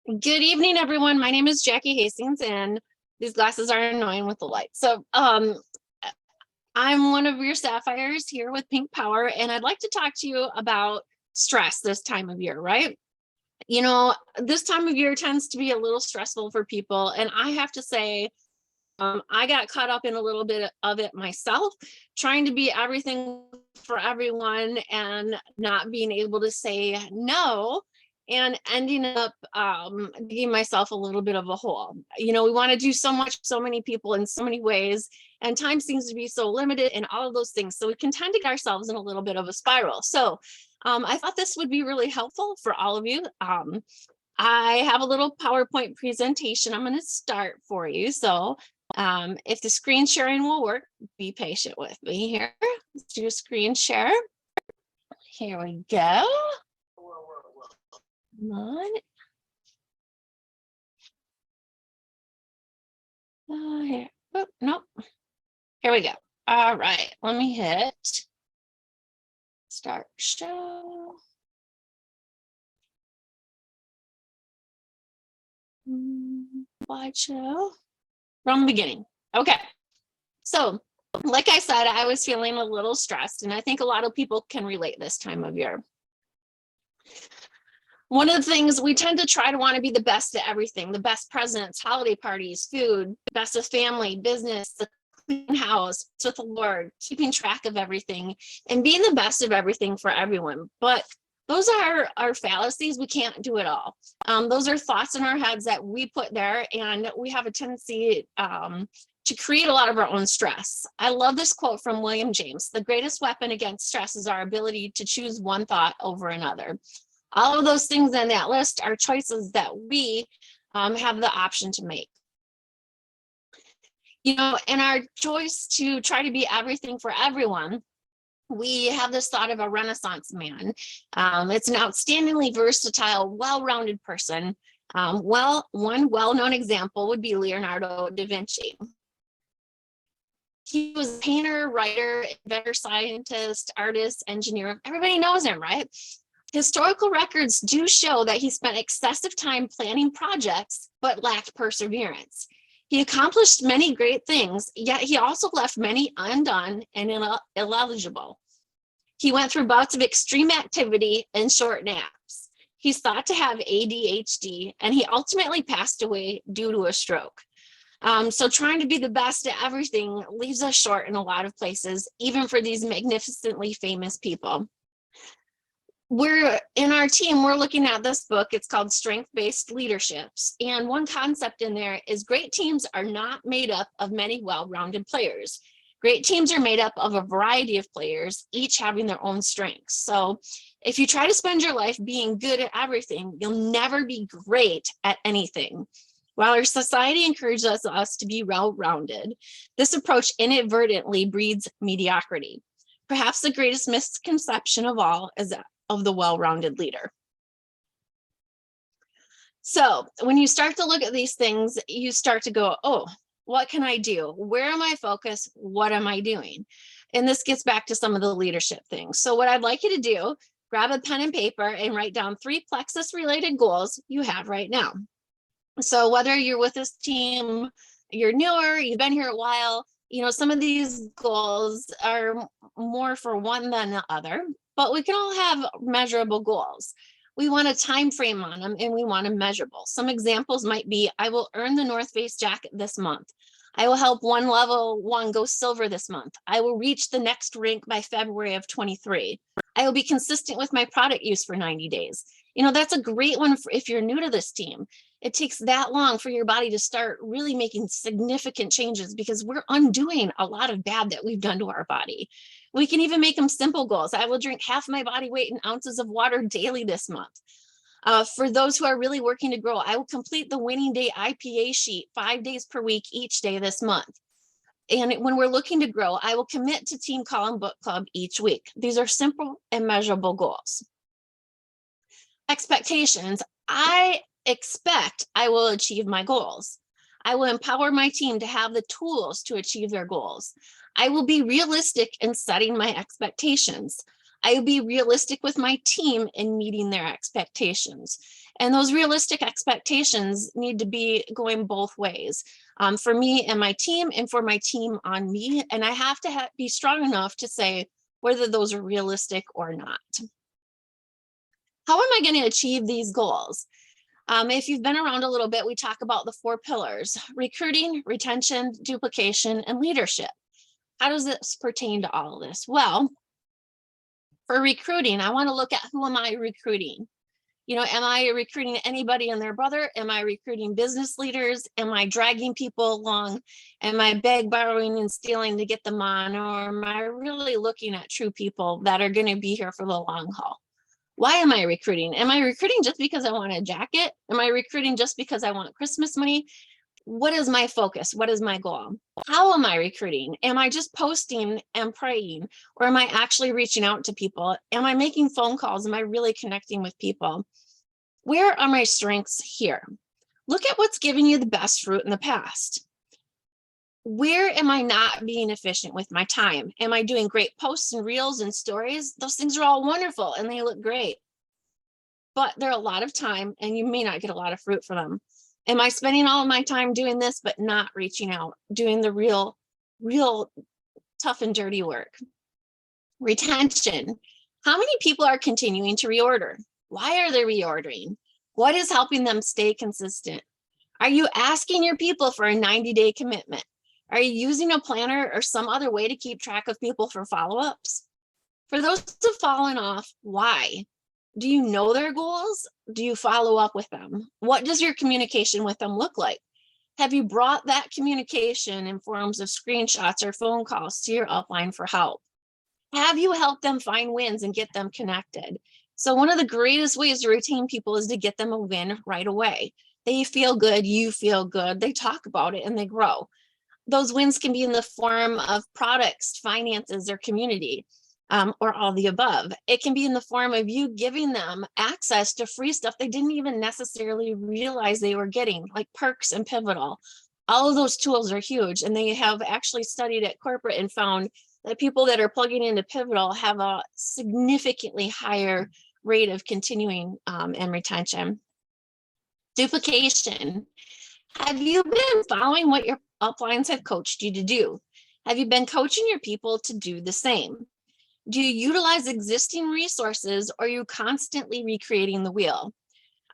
Good evening, everyone. My name is Jackie Hastings, and these glasses are annoying with the light. So I'm one of your sapphires here with Pink Power, and I'd like to talk to you about stress this time of year, right? You know, this time of year tends to be a little stressful for people, and I have to say, I got caught up in a little bit of it myself, trying to be everything for everyone and not being able to say no, and ending up digging myself a little bit of a hole. You know, we want to do so much, so many people in so many ways, and time seems to be so limited and all of those things. So we can tend to get ourselves in a little bit of a spiral. So I thought this would be really helpful for all of you. I have a little PowerPoint presentation I'm going to start for you. So if the screen sharing will work, be patient with me here. Let's do a screen share. Here we go. Come on. Here. Oh, nope. Here we go. All right. Let me hit start show. Slideshow from the beginning. Okay. So, like I said, I was feeling a little stressed, and I think a lot of people can relate this time of year. One of the things we tend to try to want to be the best at everything, the best presents, holiday parties, food, best of family, business, the clean house, with the Lord, keeping track of everything and being the best of everything for everyone. But those are our fallacies. We can't do it all. Those are thoughts in our heads that we put there, and we have a tendency to create a lot of our own stress. I love this quote from William James: "The greatest weapon against stress is our ability to choose one thought over another." All of those things on that list are choices that we have the option to make. You know, in our choice to try to be everything for everyone, we have this thought of a Renaissance man. It's an outstandingly versatile, well-rounded person. One well-known example would be Leonardo da Vinci. He was a painter, writer, inventor, scientist, artist, engineer. Everybody knows him, right? Historical records do show that he spent excessive time planning projects, but lacked perseverance. He accomplished many great things, yet he also left many undone and illegible. He went through bouts of extreme activity and short naps. He's thought to have ADHD, and he ultimately passed away due to a stroke. So trying to be the best at everything leaves us short in a lot of places, even for these magnificently famous people. We're in our team, we're looking at this book. It's called Strength-Based Leaderships. And one concept in there is great teams are not made up of many well-rounded players. Great teams are made up of a variety of players, each having their own strengths. So if you try to spend your life being good at everything, you'll never be great at anything. While our society encourages us to be well-rounded, this approach inadvertently breeds mediocrity. Perhaps the greatest misconception of all is that of the well-rounded leader. So when you start to look at these things, you start to go, oh, what can I do? Where am I focused? What am I doing? And this gets back to some of the leadership things. So what I'd like you to do, grab a pen and paper and write down 3 plexus-related goals you have right now. So whether you're with this team, you're newer, you've been here a while, you know, some of these goals are more for one than the other, but we can all have measurable goals. We want a time frame on them, and we want them measurable. Some examples might be, I will earn the North Face jacket this month. I will help one level 1 go silver this month. I will reach the next rank by February of 23. I will be consistent with my product use for 90 days. You know, that's a great one if you're new to this team. It takes that long for your body to start really making significant changes, because we're undoing a lot of bad that we've done to our body. We can even make them simple goals. I will drink half my body weight in ounces of water daily this month. For those who are really working to grow, I will complete the winning day IPA sheet 5 days per week, each day this month. And when we're looking to grow, I will commit to Team Column Book Club each week. These are simple and measurable goals. Expectations. I expect I will achieve my goals. I will empower my team to have the tools to achieve their goals. I will be realistic in setting my expectations. I will be realistic with my team in meeting their expectations. And those realistic expectations need to be going both ways, for me and my team, and for my team on me. And I have to be strong enough to say whether those are realistic or not. How am I going to achieve these goals? If you've been around a little bit, we talk about the 4 pillars: recruiting, retention, duplication, and leadership. How does this pertain to all of this? Well, for recruiting, I want to look at who am I recruiting? Am I recruiting anybody and their brother? Am I recruiting business leaders? Am I dragging people along? Am I beg, borrowing, and stealing to get them on? Or am I really looking at true people that are going to be here for the long haul? Why am I recruiting? Am I recruiting just because I want a jacket? Am I recruiting just because I want Christmas money? What is my focus? What is my goal? How am I recruiting? Am I just posting and praying? Or am I actually reaching out to people? Am I making phone calls? Am I really connecting with people? Where are my strengths here? Look at what's given you the best fruit in the past. Where am I not being efficient with my time? Am I doing great posts and reels and stories? Those things are all wonderful and they look great, but they're a lot of time and you may not get a lot of fruit from them. Am I spending all of my time doing this, but not reaching out, doing the real tough and dirty work? Retention. How many people are continuing to reorder? Why are they reordering? What is helping them stay consistent? Are you asking your people for a 90-day commitment? Are you using a planner or some other way to keep track of people for follow-ups? For those who've fallen off, why? Do you know their goals? Do you follow up with them? What does your communication with them look like? Have you brought that communication in forms of screenshots or phone calls to your upline for help? Have you helped them find wins and get them connected? So one of the greatest ways to retain people is to get them a win right away. They feel good, you feel good, they talk about it and they grow. Those wins can be in the form of products, finances, or community, or all the above. It can be in the form of you giving them access to free stuff they didn't even necessarily realize they were getting, like Perks and Pivotal. All of those tools are huge, and they have actually studied at corporate and found that people that are plugging into Pivotal have a significantly higher rate of continuing and retention. Duplication. Have you been following what your uplines have coached you to do? Have you been coaching your people to do the same? Do you utilize existing resources, or are you constantly recreating the wheel?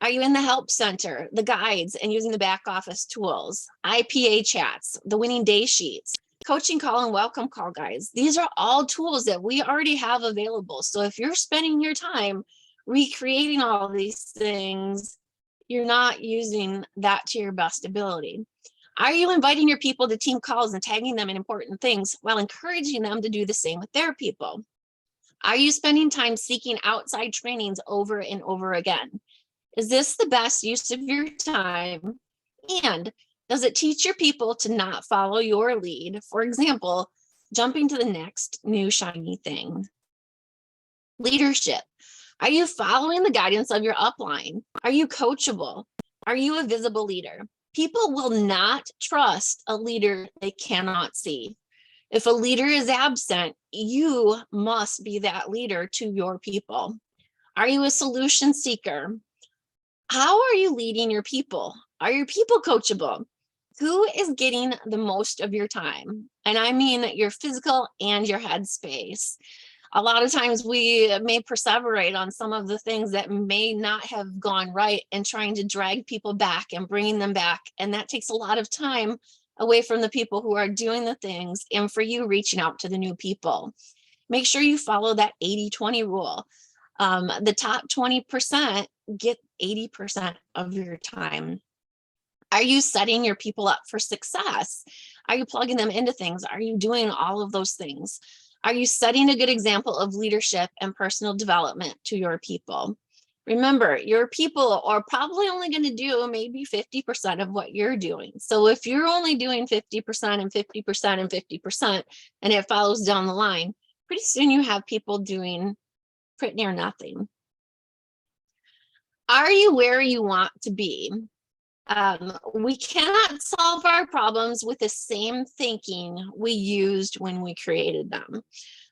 Are you in the help center, the guides, and using the back office tools, IPA chats, the winning day sheets, coaching call and welcome call guides? These are all tools that we already have available. So if you're spending your time recreating all of these things, you're not using that to your best ability. Are you inviting your people to team calls and tagging them in important things while encouraging them to do the same with their people? Are you spending time seeking outside trainings over and over again? Is this the best use of your time? And does it teach your people to not follow your lead? For example, jumping to the next new shiny thing. Leadership. Are you following the guidance of your upline? Are you coachable? Are you a visible leader? People will not trust a leader they cannot see. If a leader is absent, you must be that leader to your people. Are you a solution seeker? How are you leading your people? Are your people coachable? Who is getting the most of your time? And I mean your physical and your head space. A lot of times we may perseverate on some of the things that may not have gone right and trying to drag people back and bringing them back. And that takes a lot of time away from the people who are doing the things, and for you reaching out to the new people. Make sure you follow that 80-20 rule. The top 20% get 80% of your time. Are you setting your people up for success? Are you plugging them into things? Are you doing all of those things? Are you setting a good example of leadership and personal development to your people? Remember, your people are probably only going to do maybe 50% of what you're doing. So if you're only doing 50% and 50% and 50%, and it follows down the line, pretty soon you have people doing pretty near nothing. Are you where you want to be? We cannot solve our problems with the same thinking we used when we created them.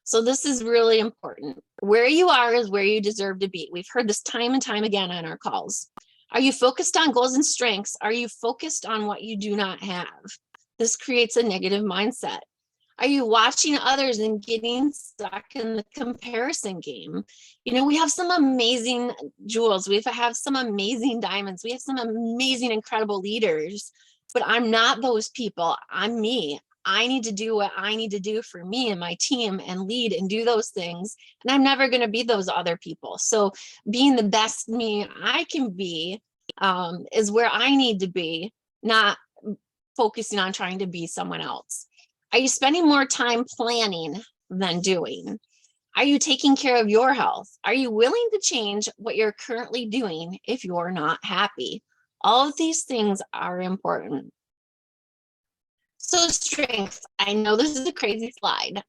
So this is really important. Where you are is where you deserve to be. We've heard this time and time again on our calls. Are you focused on goals and strengths? Are you focused on what you do not have? This creates a negative mindset. Are you watching others and getting stuck in the comparison game? You know, we have some amazing jewels. We have some amazing diamonds. We have some amazing, incredible leaders, but I'm not those people. I'm me. I need to do what I need to do for me and my team and lead and do those things. And I'm never going to be those other people. So being the best me I can be is where I need to be, not focusing on trying to be someone else. Are you spending more time planning than doing? Are you taking care of your health? Are you willing to change what you're currently doing if you're not happy? All of these things are important. So strengths, I know this is a crazy slide.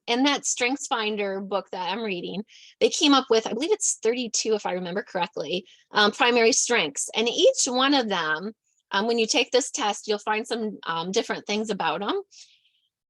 In that Strengths Finder book that I'm reading, they came up with, I believe it's 32, if I remember correctly, primary strengths. And each one of them, when you take this test, you'll find some different things about them.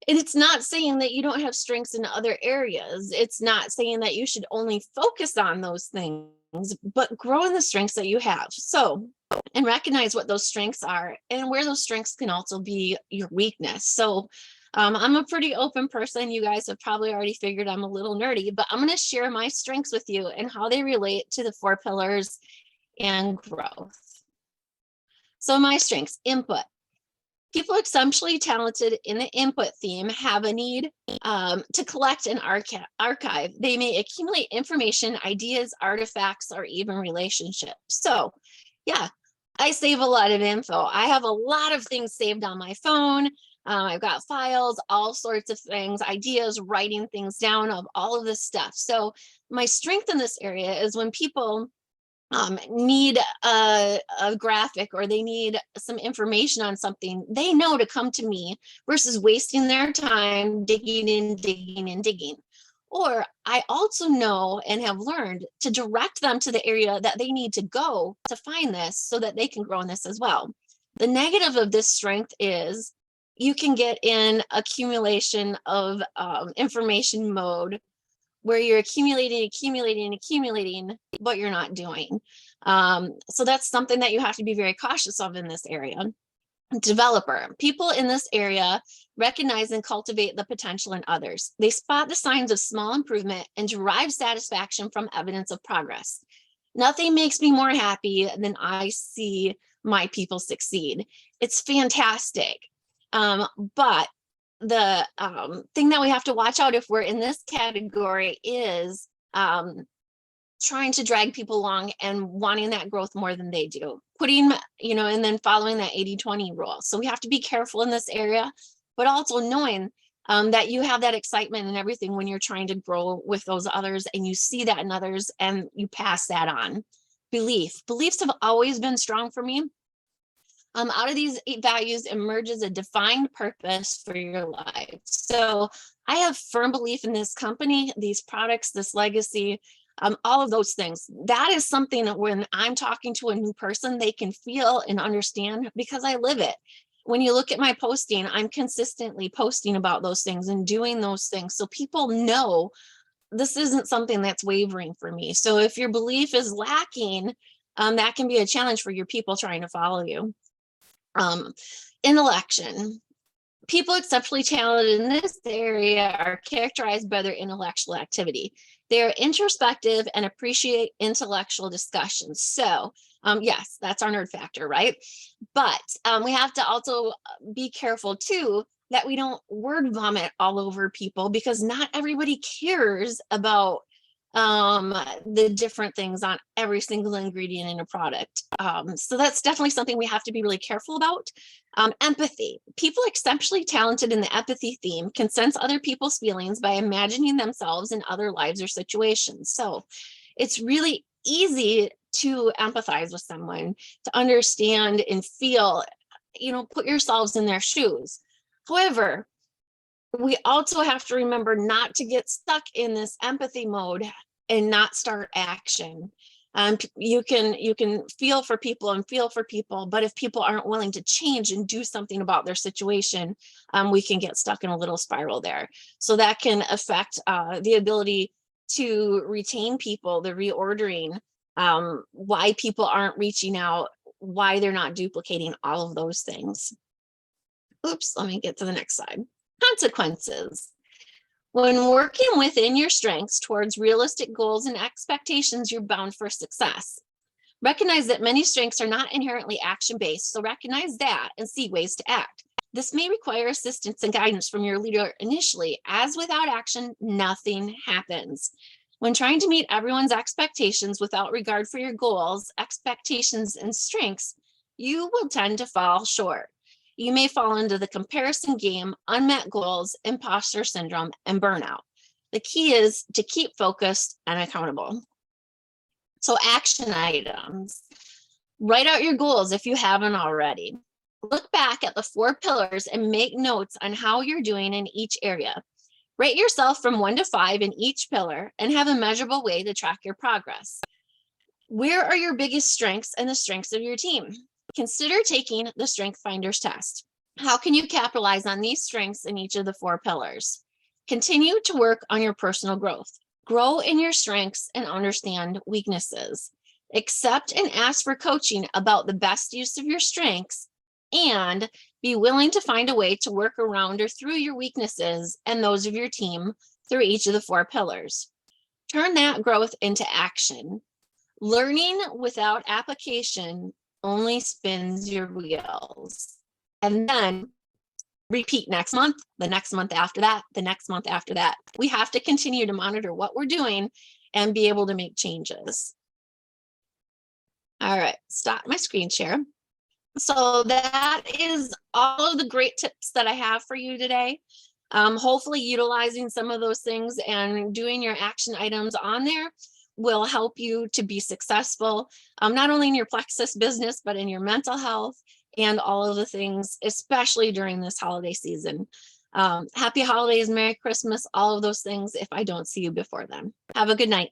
And it's not saying that you don't have strengths in other areas. It's not saying that you should only focus on those things, but grow in the strengths that you have. So, and recognize what those strengths are and where those strengths can also be your weakness. So, I'm a pretty open person. You guys have probably already figured I'm a little nerdy, but I'm going to share my strengths with you and how they relate to the 4 pillars and growth. So my strengths: input. People exceptionally talented in the input theme have a need to collect and archive. They may accumulate information, ideas, artifacts, or even relationships. So yeah, I save a lot of info. I have a lot of things saved on my phone. I've got files, all sorts of things, ideas, writing things down of all of this stuff. So my strength in this area is when people need a graphic or they need some information on something, they know to come to me versus wasting their time digging and digging and digging. Or I also know and have learned to direct them to the area that they need to go to find this so that they can grow in this as well. The negative of this strength is you can get in accumulation of information mode where you're accumulating, but you're not doing. So that's something that you have to be very cautious of in this area. Developer. People in this area recognize and cultivate the potential in others. They spot the signs of small improvement and derive satisfaction from evidence of progress. Nothing makes me more happy than I see my people succeed. It's fantastic. But the thing that we have to watch out if we're in this category is trying to drag people along and wanting that growth more than they do, putting, you know, and then following that 80-20 rule. So we have to be careful in this area, but also knowing that you have that excitement and everything when you're trying to grow with those others and you see that in others and you pass that on. Beliefs have always been strong for me. Out of these 8 values emerges a defined purpose for your life. So I have firm belief in this company, these products, this legacy, all of those things. That is something that when I'm talking to a new person, they can feel and understand because I live it. When you look at my posting, I'm consistently posting about those things and doing those things. So people know this isn't something that's wavering for me. So if your belief is lacking, that can be a challenge for your people trying to follow you. Intellection. People exceptionally talented in this area are characterized by their intellectual activity. They are introspective and appreciate intellectual discussions. So yes, that's our nerd factor, right? But we have to also be careful too that we don't word vomit all over people because not everybody cares about the different things on every single ingredient in a product. So that's definitely something we have to be really careful about. Empathy. People exceptionally talented in the empathy theme can sense other people's feelings by imagining themselves in other lives or situations. So it's really easy to empathize with someone, to understand and feel, you know, put yourselves in their shoes. However, we also have to remember not to get stuck in this empathy mode and not start action. You can feel for people, but if people aren't willing to change and do something about their situation, we can get stuck in a little spiral there. So that can affect the ability to retain people, the reordering, why people aren't reaching out, why they're not duplicating, all of those things. Oops, let me get to the next slide. Consequences. When working within your strengths towards realistic goals and expectations, you're bound for success. Recognize that many strengths are not inherently action-based, so recognize that and see ways to act. This may require assistance and guidance from your leader initially, as without action, nothing happens. When trying to meet everyone's expectations without regard for your goals, expectations, and strengths, you will tend to fall short. You may fall into the comparison game, unmet goals, imposter syndrome, and burnout. The key is to keep focused and accountable. So action items. Write out your goals if you haven't already. Look back at the 4 pillars and make notes on how you're doing in each area. Rate yourself from 1 to 5 in each pillar and have a measurable way to track your progress. Where are your biggest strengths and the strengths of your team? Consider taking the Strength Finders test. How can you capitalize on these strengths in each of the 4 pillars? Continue to work on your personal growth. Grow in your strengths and understand weaknesses. Accept and ask for coaching about the best use of your strengths, and be willing to find a way to work around or through your weaknesses and those of your team through each of the 4 pillars. Turn that growth into action. Learning without application only spins your wheels. And then repeat next month, the next month after that, the next month after that. We have to continue to monitor what we're doing and be able to make changes. All right, stop my screen share. So that is all of the great tips that I have for you today. Hopefully utilizing some of those things and doing your action items on there will help you to be successful, not only in your Plexus business, but in your mental health and all of the things, especially during this holiday season. Happy holidays, Merry Christmas, all of those things if I don't see you before then. Have a good night.